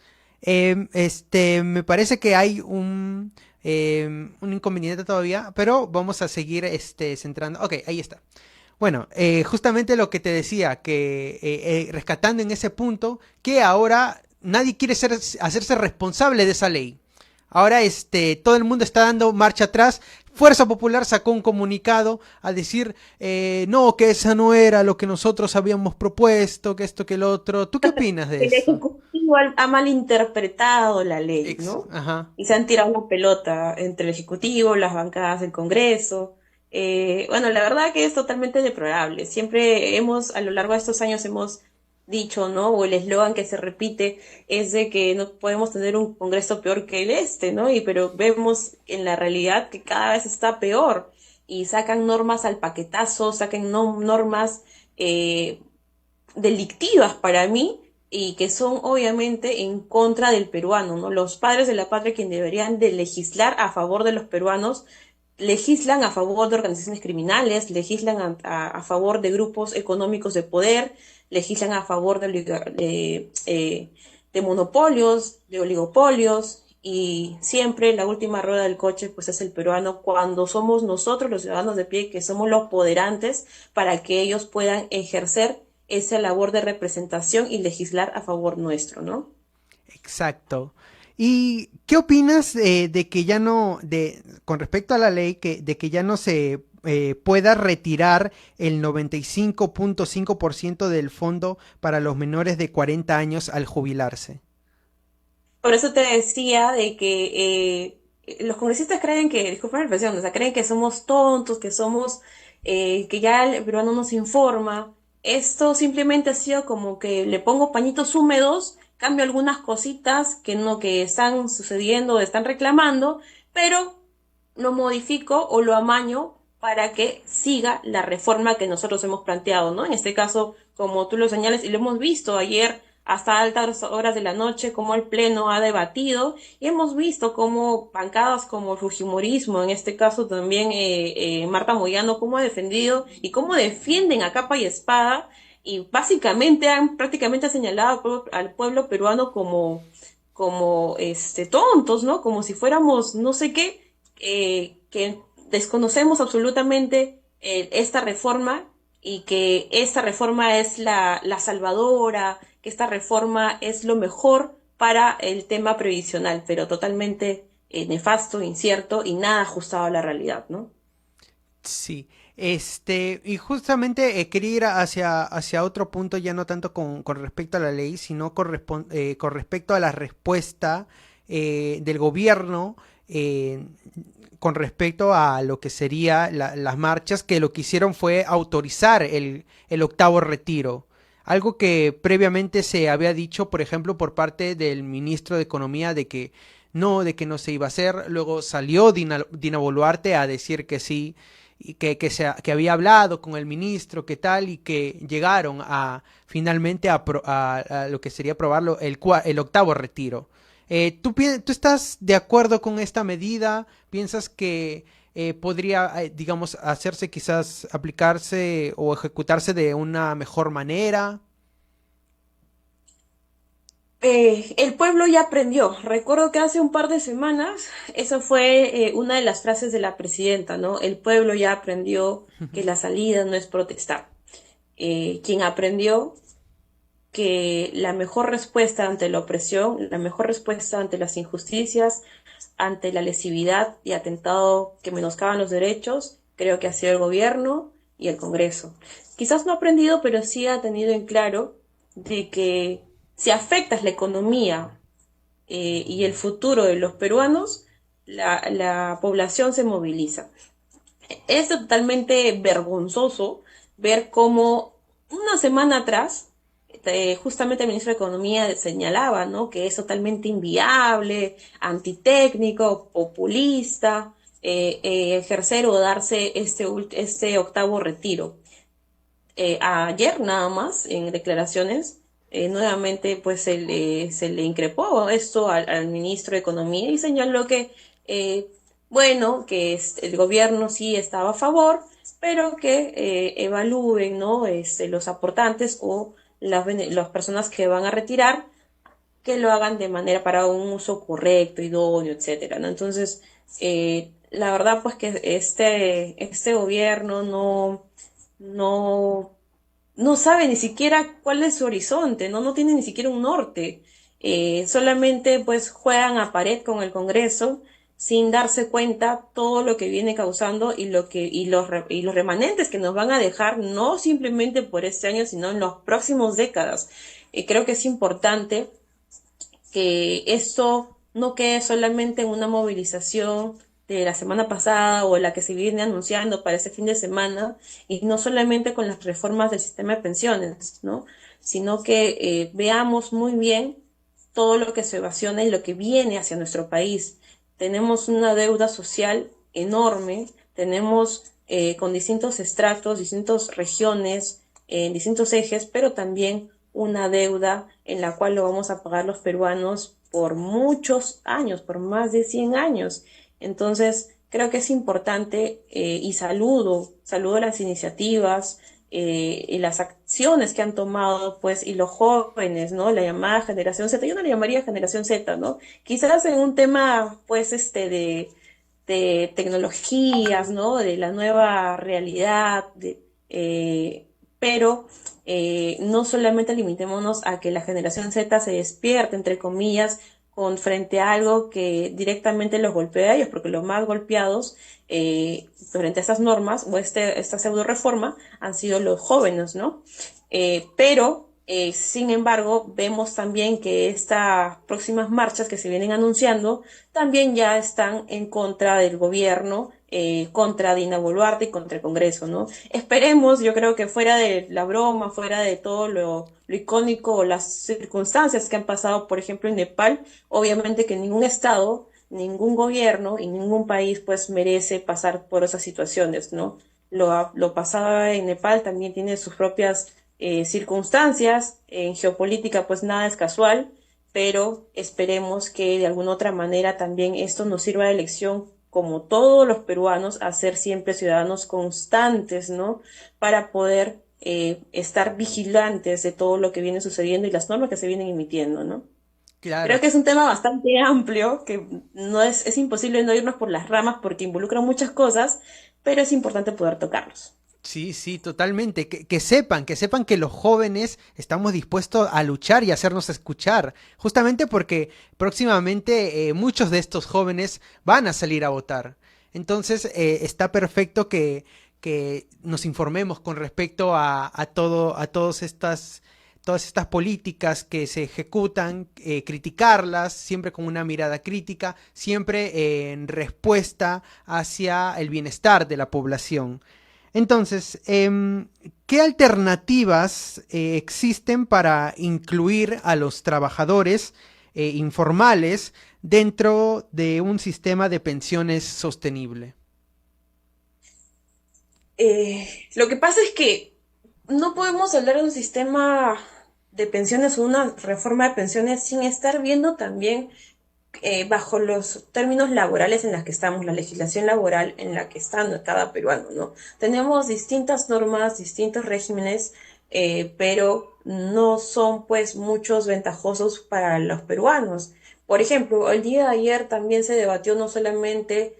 Me parece que hay un inconveniente todavía, pero vamos a seguir centrando. Ok, ahí está. Bueno, justamente lo que te decía, que rescatando en ese punto, que ahora nadie quiere hacerse responsable de esa ley. Ahora todo el mundo está dando marcha atrás. Fuerza Popular sacó un comunicado a decir, no, que esa no era lo que nosotros habíamos propuesto, que esto, que el otro. ¿Tú qué opinas de eso? El Ejecutivo ha malinterpretado la ley, ¿no? Ajá. Y se han tirado una pelota entre el Ejecutivo, las bancadas del Congreso. Bueno, la verdad que es totalmente deplorable. Siempre a lo largo de estos años hemos dicho, ¿no? O el eslogan que se repite es de que no podemos tener un Congreso peor que ¿no? Pero vemos en la realidad que cada vez está peor y sacan normas al paquetazo, sacan normas delictivas para mí y que son obviamente en contra del peruano, ¿no? Los padres de la patria, quienes deberían de legislar a favor de los peruanos, legislan a favor de organizaciones criminales, legislan a favor de grupos económicos de poder, legislan a favor de monopolios, de oligopolios, y siempre la última rueda del coche pues es el peruano, cuando somos nosotros los ciudadanos de pie que somos los poderantes para que ellos puedan ejercer esa labor de representación y legislar a favor nuestro, ¿no? Exacto. ¿Y qué opinas de que ya no, con respecto a la ley, de que ya no se pueda retirar el 95.5% del fondo para los menores de 40 años al jubilarse? Por eso te decía de que los congresistas creen que, disculpen la expresión, o sea, creen que somos tontos, que somos, que ya el peruano no se informa. esto simplemente ha sido como que le pongo pañitos húmedos, cambio algunas cositas que están sucediendo, están reclamando, pero lo modifico o lo amaño para que siga la reforma que nosotros hemos planteado, ¿no? En este caso, como tú lo señales, y lo hemos visto ayer hasta altas horas de la noche, cómo el Pleno ha debatido, y hemos visto cómo bancadas como el Fujimorismo, en este caso también Marta Moyano, cómo ha defendido y cómo defienden a capa y espada, y básicamente prácticamente señalado al pueblo peruano como tontos, ¿no? Como si fuéramos no sé qué, que desconocemos absolutamente esta reforma y que esta reforma es la salvadora, que esta reforma es lo mejor para el tema previsional, pero totalmente nefasto, incierto y nada ajustado a la realidad, ¿no? Sí, y justamente quería ir hacia otro punto, ya no tanto con respecto a la ley, sino con respecto a la respuesta del gobierno con respecto a lo que sería las marchas, que lo que hicieron fue autorizar el octavo retiro. Algo que previamente se había dicho, por ejemplo, por parte del ministro de Economía de que no se iba a hacer. Luego salió Dina Boluarte a decir que sí, y que había hablado con el ministro, que tal, y que llegaron finalmente a lo que sería aprobarlo el octavo retiro. ¿Tú estás de acuerdo con esta medida? ¿Piensas que podría, digamos, hacerse quizás, aplicarse o ejecutarse de una mejor manera? El pueblo ya aprendió. Recuerdo que hace un par de semanas, esa fue una de las frases de la presidenta, ¿no? El pueblo ya aprendió que la salida no es protestar. Quien aprendió que la mejor respuesta ante la opresión, la mejor respuesta ante las injusticias, ante la lesividad y atentado que menoscaban los derechos, creo que ha sido el gobierno y el Congreso. Quizás no ha aprendido, pero sí ha tenido en claro de que si afectas la economía y el futuro de los peruanos, la población se moviliza. Es totalmente vergonzoso ver cómo una semana atrás justamente el ministro de Economía señalaba, ¿no?, que es totalmente inviable, antitécnico, populista, ejercer o darse este octavo retiro. Ayer nada más, en declaraciones, nuevamente pues se le increpó esto al ministro de Economía y señaló que, bueno, que el gobierno sí estaba a favor, pero que evalúen, ¿no?, los aportantes o las personas que van a retirar, que lo hagan de manera para un uso correcto, idóneo, etcétera, ¿no? Entonces, la verdad pues que este gobierno no sabe ni siquiera cuál es su horizonte, no tiene ni siquiera un norte. Solamente pues juegan a pared con el Congreso sin darse cuenta todo lo que viene causando y los remanentes que nos van a dejar, no simplemente por este año, sino en las próximas décadas. Creo que es importante que esto no quede solamente en una movilización de la semana pasada o la que se viene anunciando para este fin de semana, y no solamente con las reformas del sistema de pensiones, ¿no?, sino que veamos muy bien todo lo que se evasiona y lo que viene hacia nuestro país. Tenemos una deuda social enorme, tenemos con distintos estratos, distintas regiones, distintos ejes, pero también una deuda en la cual lo vamos a pagar los peruanos por muchos años, por más de 100 años. Entonces, creo que es importante y saludo las iniciativas y las acciones que han tomado, pues, y los jóvenes, ¿no?, la llamada generación Z. Yo no le llamaría generación Z, ¿no? Quizás en un tema, pues, de tecnologías, ¿no?, de la nueva realidad, pero no solamente limitémonos a que la generación Z se despierte, entre comillas, frente a algo que directamente los golpea a ellos, porque los más golpeados frente a estas normas o esta pseudo reforma han sido los jóvenes, ¿no? Pero Sin embargo, vemos también que estas próximas marchas que se vienen anunciando también ya están en contra del gobierno, contra Dina Boluarte y contra el Congreso, ¿no? Esperemos, yo creo que fuera de la broma, fuera de todo lo icónico o las circunstancias que han pasado, por ejemplo, en Nepal, obviamente que ningún estado, ningún gobierno y ningún país pues merece pasar por esas situaciones, ¿no? Lo pasado en Nepal también tiene sus propias circunstancias. En geopolítica pues nada es casual, pero esperemos que de alguna otra manera también esto nos sirva de lección, como todos los peruanos, a ser siempre ciudadanos constantes, ¿no? Para poder estar vigilantes de todo lo que viene sucediendo y las normas que se vienen emitiendo, ¿no? Claro. Creo que es un tema bastante amplio, que no es imposible no irnos por las ramas porque involucra muchas cosas, pero es importante poder tocarlos. Sí, sí, totalmente. Que sepan que los jóvenes estamos dispuestos a luchar y hacernos escuchar, justamente porque próximamente muchos de estos jóvenes van a salir a votar. Entonces está perfecto que nos informemos con respecto a todas estas políticas que se ejecutan, criticarlas, siempre con una mirada crítica, siempre en respuesta hacia el bienestar de la población. Entonces, ¿qué alternativas existen para incluir a los trabajadores informales dentro de un sistema de pensiones sostenible? Lo que pasa es que no podemos hablar de un sistema de pensiones o una reforma de pensiones sin estar viendo también bajo los términos laborales en las que estamos, la legislación laboral en la que está cada peruano, ¿no? Tenemos distintas normas, distintos regímenes, pero no son pues muchos ventajosos para los peruanos. Por ejemplo, el día de ayer también se debatió no solamente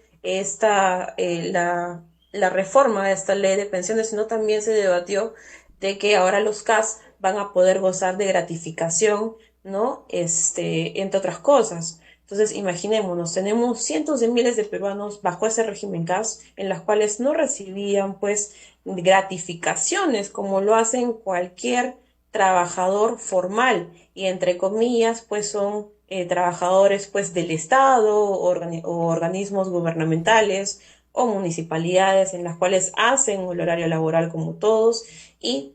la reforma de esta ley de pensiones, sino también se debatió de que ahora los CAS van a poder gozar de gratificación, ¿no? Entre otras cosas. Entonces, imaginémonos, tenemos cientos de miles de peruanos bajo ese régimen CAS, en las cuales no recibían, pues, gratificaciones, como lo hacen cualquier trabajador formal, y entre comillas, pues, son trabajadores, pues, del Estado, o organismos gubernamentales, o municipalidades, en las cuales hacen el horario laboral como todos, y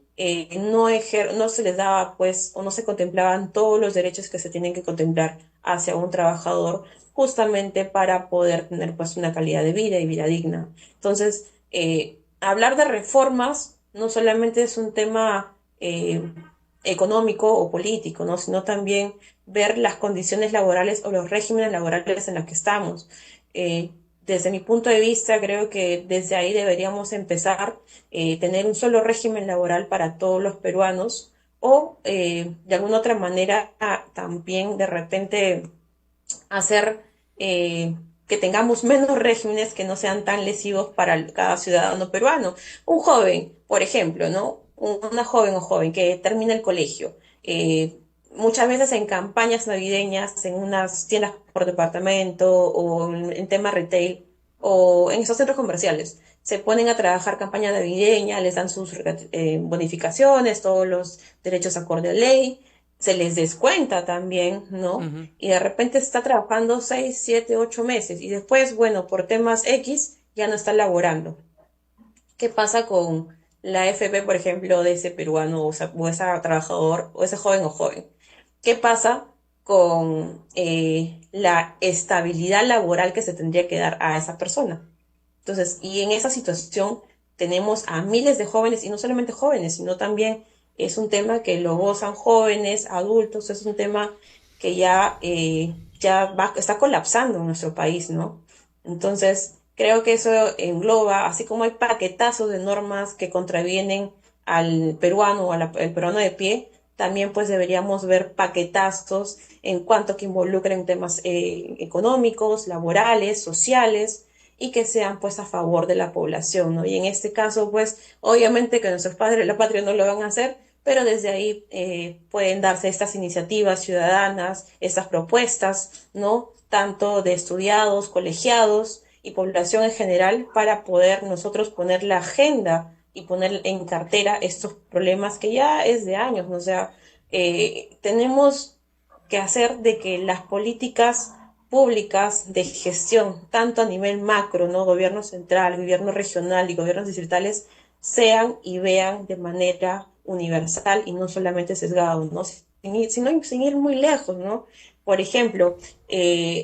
no se les daba, pues, o no se contemplaban todos los derechos que se tienen que contemplar hacia un trabajador, justamente para poder tener, pues, una calidad de vida y vida digna. Entonces, hablar de reformas no solamente es un tema económico o político, ¿no? Sino también ver las condiciones laborales o los regímenes laborales en los que estamos. Desde mi punto de vista, creo que desde ahí deberíamos empezar, tener un solo régimen laboral para todos los peruanos, o de alguna otra manera también de repente hacer que tengamos menos regímenes que no sean tan lesivos para cada ciudadano peruano. Un joven, por ejemplo, ¿no? Una joven o joven que termina el colegio, muchas veces en campañas navideñas, en unas tiendas por departamento o en tema retail o en esos centros comerciales, se ponen a trabajar campaña navideña, les dan sus bonificaciones, todos los derechos acorde a ley, se les descuenta también, ¿no? Uh-huh. Y de repente está trabajando 6, 7, 8 meses y después, bueno, por temas X ya no está laborando. ¿Qué pasa con la AFP, por ejemplo, de ese peruano o ese trabajador o ese joven o joven? ¿Qué pasa con la estabilidad laboral que se tendría que dar a esa persona? Entonces, y en esa situación tenemos a miles de jóvenes, y no solamente jóvenes, sino también es un tema que lo gozan jóvenes, adultos, es un tema que está colapsando en nuestro país, ¿no? Entonces, creo que eso engloba, así como hay paquetazos de normas que contravienen al peruano o al peruano de pie, también pues deberíamos ver paquetazos en cuanto que involucren temas económicos, laborales, sociales, y que sean pues a favor de la población, ¿no? Y en este caso pues obviamente que nuestros padres de la patria no lo van a hacer, pero desde ahí pueden darse estas iniciativas ciudadanas, estas propuestas, ¿no? Tanto de estudiados, colegiados y población en general, para poder nosotros poner la agenda y poner en cartera estos problemas que ya es de años, ¿no? O sea, tenemos que hacer de que las políticas públicas de gestión, tanto a nivel macro, ¿no? Gobierno central, gobierno regional y gobiernos distritales, sean y vean de manera universal y no solamente sesgado, ¿no? Sin ir muy lejos, ¿no? Por ejemplo,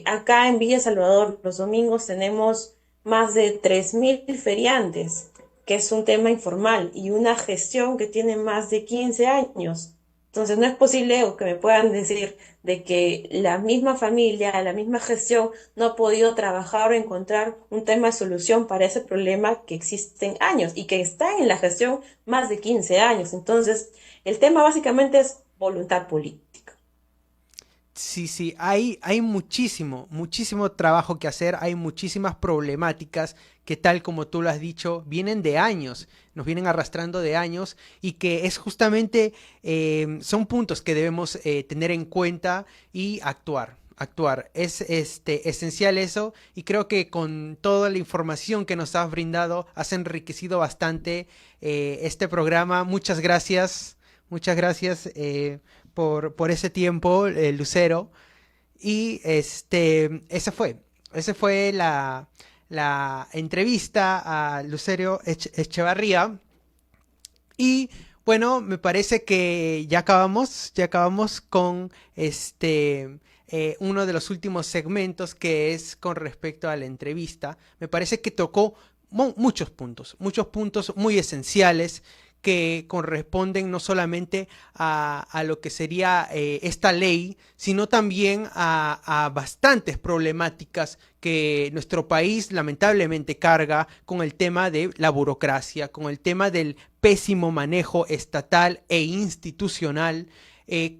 acá en Villa Salvador, los domingos tenemos más de 3.000 feriantes, que es un tema informal, y una gestión que tiene más de 15 años. Entonces no es posible que me puedan decir de que la misma familia, la misma gestión no ha podido trabajar o encontrar un tema de solución para ese problema que existen años y que está en la gestión más de 15 años. Entonces el tema básicamente es voluntad política. Sí, hay muchísimo trabajo que hacer, hay muchísimas problemáticas que, tal como tú lo has dicho, vienen de años, nos vienen arrastrando de años, y que es justamente, son puntos que debemos tener en cuenta y actuar. Es esencial eso, y creo que con toda la información que nos has brindado has enriquecido bastante este programa. Muchas gracias por ese tiempo, Lucero. Y esa fue la entrevista a Lucero Echevarría. Y bueno, me parece que ya acabamos con uno de los últimos segmentos, que es con respecto a la entrevista. Me parece que tocó muchos puntos muy esenciales, que corresponden no solamente a lo que sería esta ley, sino también a bastantes problemáticas que nuestro país lamentablemente carga con el tema de la burocracia, con el tema del pésimo manejo estatal e institucional que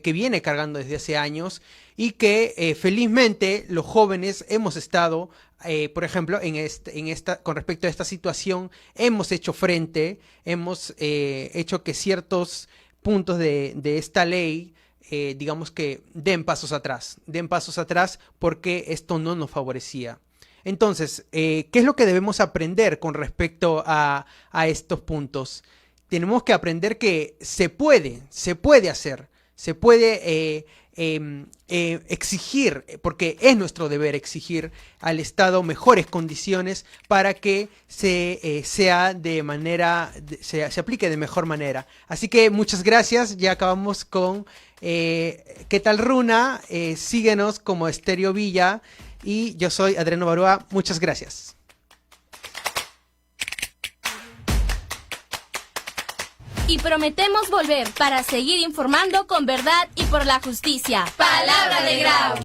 viene cargando desde hace años, y que felizmente los jóvenes hemos estado, por ejemplo, con respecto a esta situación, hemos hecho frente, hemos hecho que ciertos puntos de esta ley, digamos que den pasos atrás, porque esto no nos favorecía. Entonces, ¿qué es lo que debemos aprender con respecto a estos puntos? Tenemos que aprender que se puede hacer, se puede exigir, porque es nuestro deber exigir al Estado mejores condiciones para que se aplique de mejor manera. Así que muchas gracias, ya acabamos con ¿qué tal, Runa? Síguenos como Estéreo Villa, y yo soy Adriano Barúa. Muchas gracias. Y prometemos volver para seguir informando con verdad y por la justicia. Palabra de Grau.